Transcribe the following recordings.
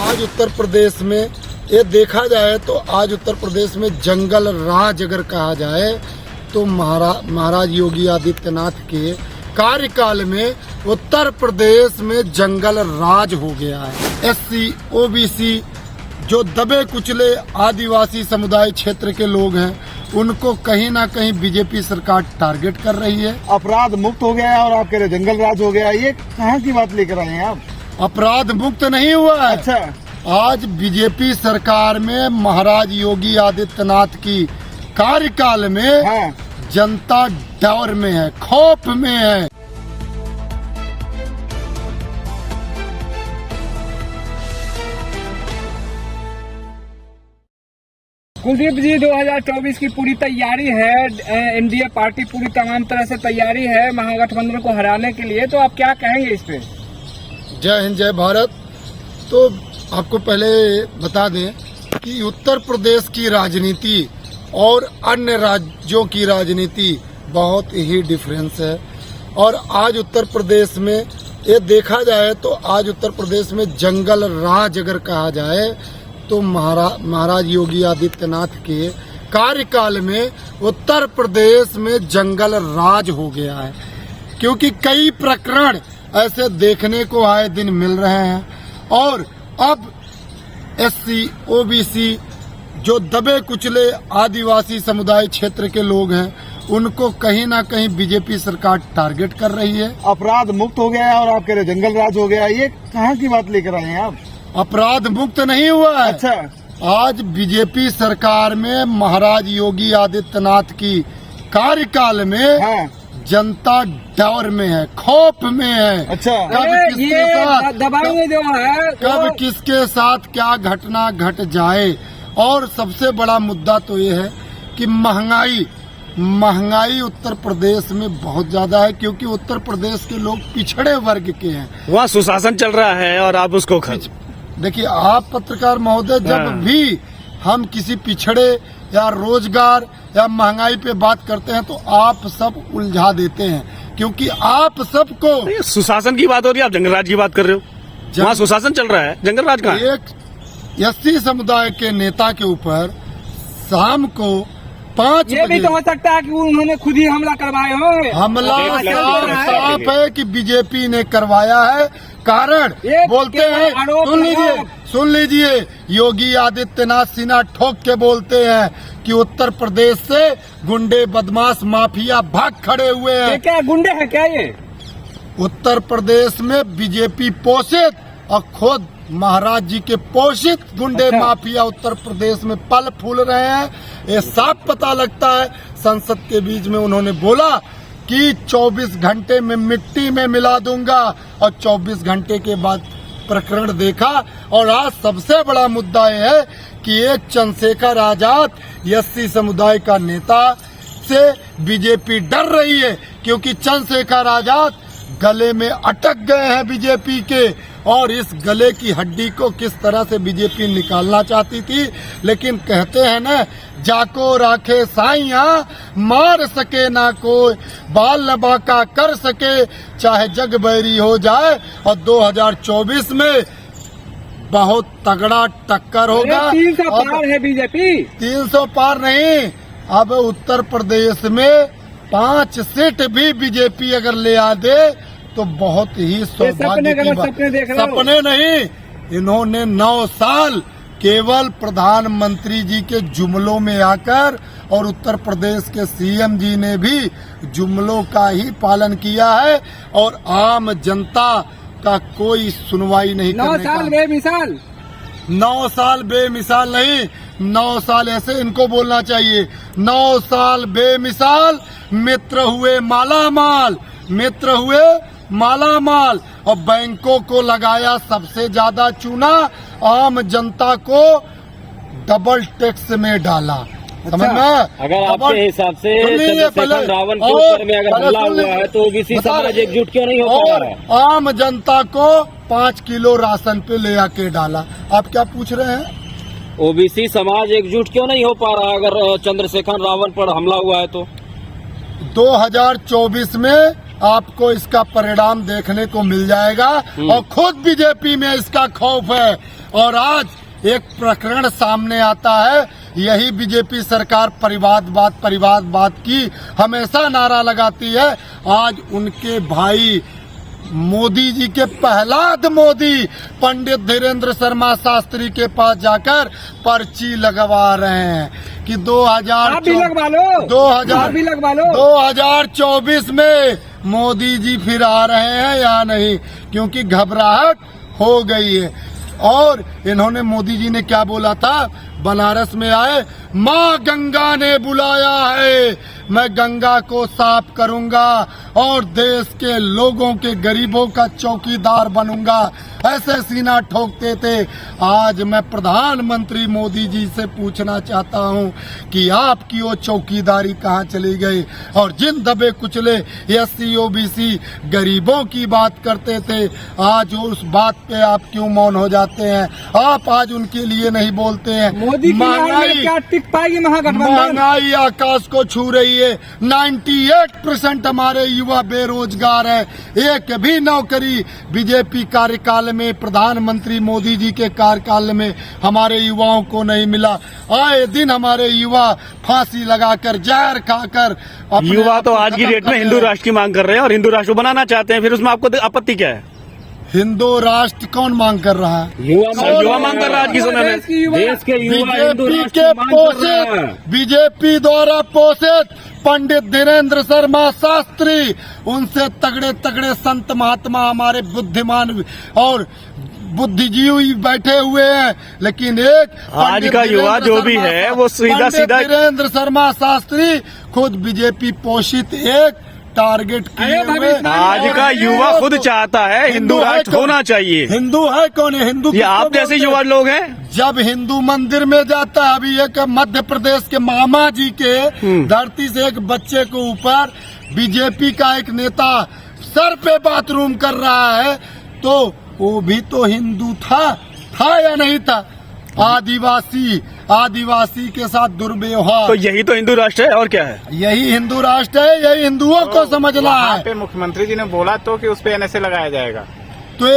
आज उत्तर प्रदेश में ये देखा जाए तो आज उत्तर प्रदेश में जंगल राज अगर कहा जाए तो महाराज योगी आदित्यनाथ के कार्यकाल में उत्तर प्रदेश में जंगल राज हो गया है। एससी, ओबीसी जो दबे कुचले आदिवासी समुदाय क्षेत्र के लोग हैं उनको कहीं ना कहीं बीजेपी सरकार टारगेट कर रही है। अपराध मुक्त हो गया है और आप कह रहे जंगल राज हो गया, ये कहाँ की बात लेकर आए हैं आप? अपराध मुक्त नहीं हुआ है। अच्छा, आज बीजेपी सरकार में महाराज योगी आदित्यनाथ की कार्यकाल में हाँ। जनता डर में है, खौफ में है। कुलदीप जी, 2024 की पूरी तैयारी है, एनडीए पार्टी पूरी तमाम तरह से तैयारी है महागठबंधन को हराने के लिए, तो आप क्या कहेंगे इस पे? जय हिंद, जय भारत। तो आपको पहले बता दें कि उत्तर प्रदेश की राजनीति और अन्य राज्यों की राजनीति बहुत ही डिफरेंस है। और आज उत्तर प्रदेश में ये देखा जाए तो आज उत्तर प्रदेश में जंगल राज अगर कहा जाए तो महाराज योगी आदित्यनाथ के कार्यकाल में उत्तर प्रदेश में जंगल राज हो गया है, क्योंकि कई प्रकरण ऐसे देखने को आए दिन मिल रहे हैं। और अब एससी, ओबीसी जो दबे कुचले आदिवासी समुदाय क्षेत्र के लोग हैं उनको कहीं ना कहीं बीजेपी सरकार टारगेट कर रही है। अपराध मुक्त हो गया है और आप कह रहे जंगल राज हो गया, ये कहाँ की बात लेकर आए हैं आप? अपराध मुक्त नहीं हुआ है। अच्छा, आज बीजेपी सरकार में महाराज योगी आदित्यनाथ की कार्यकाल में हाँ। जनता डर में है, खौफ में है। अच्छा, दबाएंगे जो है कब किसके साथ क्या घटना घट जाए। और सबसे बड़ा मुद्दा तो ये है कि महंगाई उत्तर प्रदेश में बहुत ज्यादा है, क्योंकि उत्तर प्रदेश के लोग पिछड़े वर्ग के हैं। वहाँ सुशासन चल रहा है और आप उसको देखिए, आप पत्रकार महोदय, जब भी हम किसी पिछड़े या रोजगार या महंगाई पे बात करते हैं तो आप सब उलझा देते हैं, क्योंकि आप सबको सुशासन की बात हो रही है, आप जंगल राज की बात कर रहे हो। वहाँ सुशासन चल रहा है, जंगल राज कहाँ है? एक एससी समुदाय के नेता के ऊपर शाम को 5 ये भी तो हो सकता है कि उन्होंने खुद ही हमला करवाए हो। हमला साफ है कि बीजेपी ने करवाया है। कारण बोलते हैं, सुन लीजिए, योगी आदित्यनाथ सीना ठोक के बोलते हैं कि उत्तर प्रदेश से गुंडे, बदमाश, माफिया भाग खड़े हुए हैं। ये क्या गुंडे हैं क्या ये? उत्तर प्रदेश में बीजेपी पोषित और खुद महाराज जी के पोषित गुंडे, अच्छा। माफिया उत्तर प्रदेश में पल फूल रहे हैं। ये साफ पता लगता है। संसद के बीच में उन्होंने बोला कि 24 घंटे में मिट्टी में मिला दूंगा, और 24 घंटे के बाद प्रकरण देखा। और आज सबसे बड़ा मुद्दा यह है कि एक चंद्रशेखर आजाद एससी समुदाय का नेता से बीजेपी डर रही है, क्योंकि चंद्रशेखर आजाद गले में अटक गए हैं बीजेपी के। और इस गले की हड्डी को किस तरह से बीजेपी निकालना चाहती थी, लेकिन कहते हैं ना, जाको राखे साइया मार सके ना कोई, बाल न बाका कर सके चाहे जग बैरी हो जाए। और 2024 में बहुत तगड़ा टक्कर होगा। 300 पार है बीजेपी। 300 पार नहीं, अब उत्तर प्रदेश में 5 सीट भी बीजेपी अगर ले आ दे तो बहुत ही सौभाग्य की बात। सपने नहीं, इन्होंने 9 साल केवल प्रधानमंत्री जी के जुमलों में आकर, और उत्तर प्रदेश के सीएम जी ने भी जुमलों का ही पालन किया है, और आम जनता का कोई सुनवाई नहीं करने का। 9 साल बेमिसाल। 9 साल बेमिसाल नहीं, 9 साल ऐसे इनको बोलना चाहिए, 9 साल बेमिसाल। मित्र हुए मालामाल, मित्र हुए मालामाल, और बैंकों को लगाया सबसे ज्यादा चूना, आम जनता को डबल टैक्स में डाला। समझ में? अगर आपके हिसाब से चंद्रशेखर रावण के ऊपर में अगर हमला हुआ है तो ओबीसी समाज एकजुट क्यों नहीं हो पा रहा है? आम जनता को 5 किलो राशन पे ले आके डाला। आप क्या पूछ रहे हैं? ओबीसी समाज एकजुट क्यों नहीं हो पा रहा अगर चंद्रशेखर रावण पर हमला हुआ है तो? 2024 में आपको इसका परिणाम देखने को मिल जाएगा, और खुद बीजेपी में इसका खौफ है। और आज एक प्रकरण सामने आता है। यही बीजेपी सरकार परिवारवाद की हमेशा नारा लगाती है। आज उनके भाई मोदी जी के प्रहलाद मोदी पंडित धीरेन्द्र शर्मा शास्त्री के पास जाकर पर्ची लगवा रहे हैं कि आप भी लगवा लो, आप भी लगवा लो। 2024 में मोदी जी फिर आ रहे हैं या नहीं, क्योंकि घबराहट हो गई है। और इन्होंने, मोदी जी ने क्या बोला था, बनारस में आए, माँ गंगा ने बुलाया है, मैं गंगा को साफ करूंगा और देश के लोगों के गरीबों का चौकीदार बनूंगा, ऐसे सीना ठोकते थे। आज मैं प्रधानमंत्री मोदी जी से पूछना चाहता हूं कि आपकी वो चौकीदारी कहां चली गई, और जिन दबे कुचले SC OBC गरीबों की बात करते थे, आज उस बात पे आप क्यों मौन हो जाते हैं? आप आज उनके लिए नहीं बोलते हैं। मोदी की लड़ाई में क्या टिक पाएगी महागठबंधन? महंगाई आकाश को छू रही है। 98% हमारे युवा बेरोजगार है। एक भी नौकरी बीजेपी कार्यकाल में, प्रधानमंत्री मोदी जी के कार्यकाल में हमारे युवाओं को नहीं मिला। आए दिन हमारे युवा फांसी लगाकर, जहर खाकर युवा तो आज की डेट में हिंदू राष्ट्र की मांग कर रहे हैं और हिंदू राष्ट्र बनाना चाहते हैं, फिर उसमें आपको आपत्ति क्या है? हिंदू राष्ट्र कौन मांग कर रहा है? युवा मांग कर रहा है आज की समय में। देश के युवा हिंदू बीजेपी राष्ट्र के की मांग कर रहे हैं। पोषित, बीजेपी द्वारा पोषित पंडित धीरेन्द्र शर्मा शास्त्री, उनसे तगड़े तगड़े संत महात्मा हमारे बुद्धिमान और बुद्धिजीवी बैठे हुए हैं, लेकिन एक आज का युवा जो भी है वो सीधा धीरेन्द्र शर्मा शास्त्री खुद बीजेपी पोषित एक टारगेट किए हुए। आज का युवा खुद चाहता है हिंदू राष्ट्र होना चाहिए। हिंदू है कौन है? हिंदू ये आप जैसे युवा लोग हैं। जब हिंदू मंदिर में जाता है, अभी एक मध्य प्रदेश के मामा जी के धरती से एक बच्चे को ऊपर बीजेपी का एक नेता सर पे बाथरूम कर रहा है, तो वो भी तो हिंदू था या नहीं था? आदिवासी के साथ दुर्व्यवहार, तो यही तो हिंदू राष्ट्र है और क्या है? यही हिंदू राष्ट्र है, यही हिंदुओं को समझना है। पे मुख्यमंत्री जी ने बोला तो कि उस पे NSA लगाया जाएगा। तो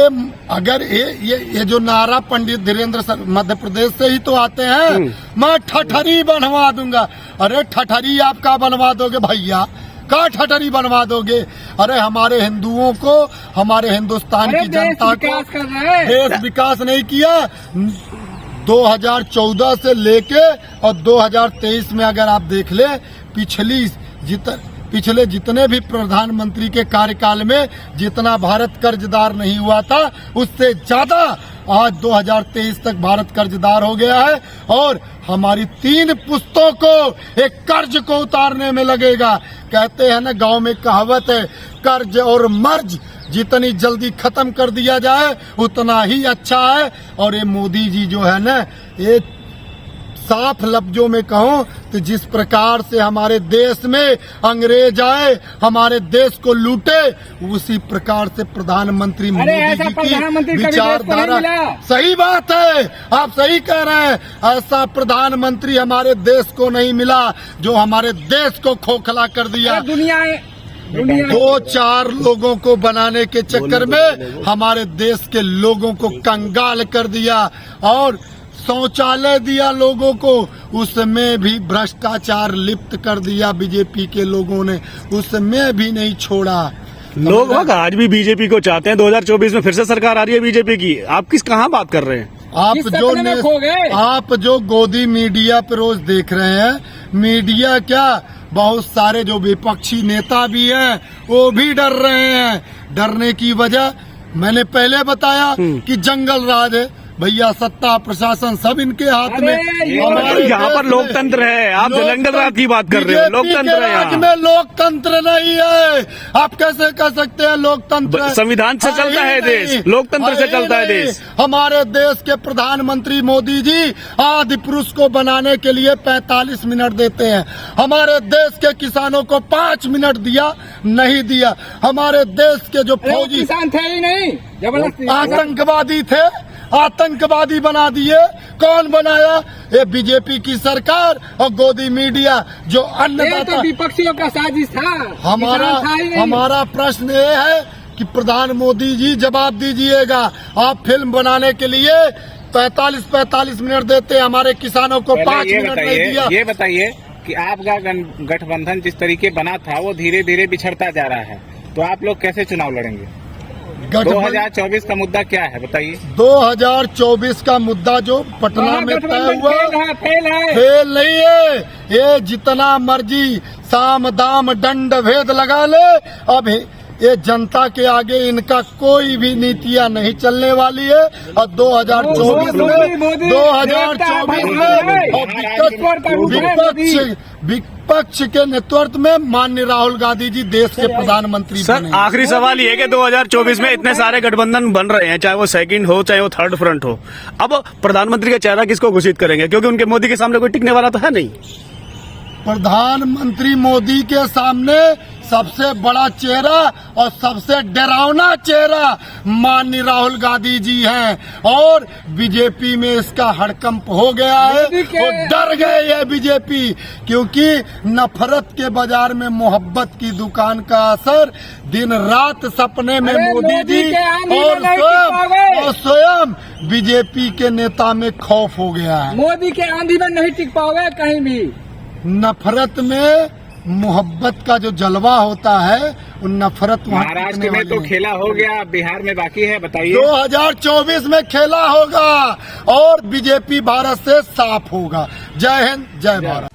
अगर ये जो नारा पंडित धीरेन्द्र मध्य प्रदेश से ही तो आते हैं, मैं ठठरी बनवा दूंगा। अरे ठठरी आप का बनवा दोगे भैया? का ठठरी बनवा दोगे? अरे हमारे हिंदुओं को, हमारे हिंदुस्तान की जनता को देश विकास नहीं किया। 2014 से लेके और 2023 में अगर आप देख ले, पिछले जितने भी प्रधानमंत्री के कार्यकाल में जितना भारत कर्जदार नहीं हुआ था, उससे ज्यादा आज 2023 तक भारत कर्जदार हो गया है। और हमारी 3 पुश्तों को एक कर्ज को उतारने में लगेगा। कहते हैं ना, गांव में कहावत है, कर्ज और मर्ज जितनी जल्दी खत्म कर दिया जाए उतना ही अच्छा है। और ये मोदी जी जो है ना, ये साफ लफ्जों में कहूं तो जिस प्रकार से हमारे देश में अंग्रेज आए, हमारे देश को लूटे, उसी प्रकार से प्रधानमंत्री मोदी जी की विचारधारा। सही बात है, आप सही कह रहे हैं। ऐसा प्रधानमंत्री हमारे देश को नहीं मिला जो हमारे देश को खोखला कर दिया। 2-4 लोगों को बनाने के चक्कर में हमारे देश के लोगों को कंगाल कर दिया और शौचालय दिया लोगों को, उसमें भी भ्रष्टाचार लिप्त कर दिया बीजेपी के लोगों ने, उसमें भी नहीं छोड़ा। लोग आज भी बीजेपी को चाहते हैं। 2024 में फिर से सरकार आ रही है बीजेपी की। आप कहाँ बात कर रहे हैं? आप जो गोदी मीडिया पर रोज देख रहे हैं, मीडिया क्या, बहुत सारे जो विपक्षी नेता भी हैं वो भी डर रहे हैं। डरने की वजह मैंने पहले बताया कि जंगल राज है भैया, सत्ता प्रशासन सब इनके हाथ में। यहाँ पर लोकतंत्र है, आप जंगल राज की बात कर रहे हो। लोकतंत्र है, राज्य में लोकतंत्र नहीं है। आप कैसे कह सकते हैं लोकतंत्र? संविधान से चलता है देश, लोकतंत्र से चलता है देश। हमारे देश के प्रधानमंत्री मोदी जी आदि पुरुष को बनाने के लिए 45 मिनट देते हैं। हमारे देश के किसानों को 5 मिनट दिया, नहीं दिया। हमारे देश के जो फौजी किसान थे ही नहीं, जबरदस्ती आतंकवादी थे, आतंकवादी बना दिए। कौन बनाया? ये बीजेपी की सरकार और गोदी मीडिया जो अन्नदाता। तो विपक्षियों का साजिश था। हमारा प्रश्न ये है कि प्रधान मोदी जी जवाब दीजिएगा। आप फिल्म बनाने के लिए 45 मिनट देते, हमारे किसानों को 5 मिनट नहीं दिया। ये बताइए कि आपका गठबंधन जिस तरीके बना था वो धीरे धीरे बिछड़ता जा रहा है, तो आप लोग कैसे चुनाव लड़ेंगे? 2024 का मुद्दा क्या है बताइए? 2024 का मुद्दा जो पटना में तय हुआ फेल है। फेल नहीं है। ये जितना मर्जी साम दाम दंड भेद लगा ले, अब ये जनता के आगे इनका कोई भी नीतियां नहीं चलने वाली है। और 2024 में विपक्ष के नेतृत्व में माननीय राहुल गांधी जी देश के प्रधानमंत्री सर, बने। आखिरी सवाल ये है कि 2024 में इतने सारे गठबंधन बन रहे हैं, चाहे वो सेकंड हो चाहे वो थर्ड फ्रंट हो, अब प्रधानमंत्री का चेहरा किसको घोषित करेंगे? क्योंकि उनके मोदी के सामने कोई टिकने वाला तो है नहीं। प्रधानमंत्री मोदी के सामने सबसे बड़ा चेहरा और सबसे डरावना चेहरा माननीय राहुल गांधी जी हैं। और बीजेपी में इसका हड़कंप हो गया है, वो डर गए ये बीजेपी, क्योंकि नफरत के बाजार में मोहब्बत की दुकान का असर दिन रात सपने में मोदी जी और स्वयं बीजेपी के नेता में खौफ हो गया है। मोदी के आंधी में नहीं टिक पाओगे कहीं भी। नफरत में मोहब्बत का जो जलवा होता है, वो नफरत महाराष्ट्र में तो खेला हो गया, बिहार में बाकी है, बताइए। 2024 में खेला होगा और बीजेपी भारत से साफ होगा। जय हिंद, जय भारत।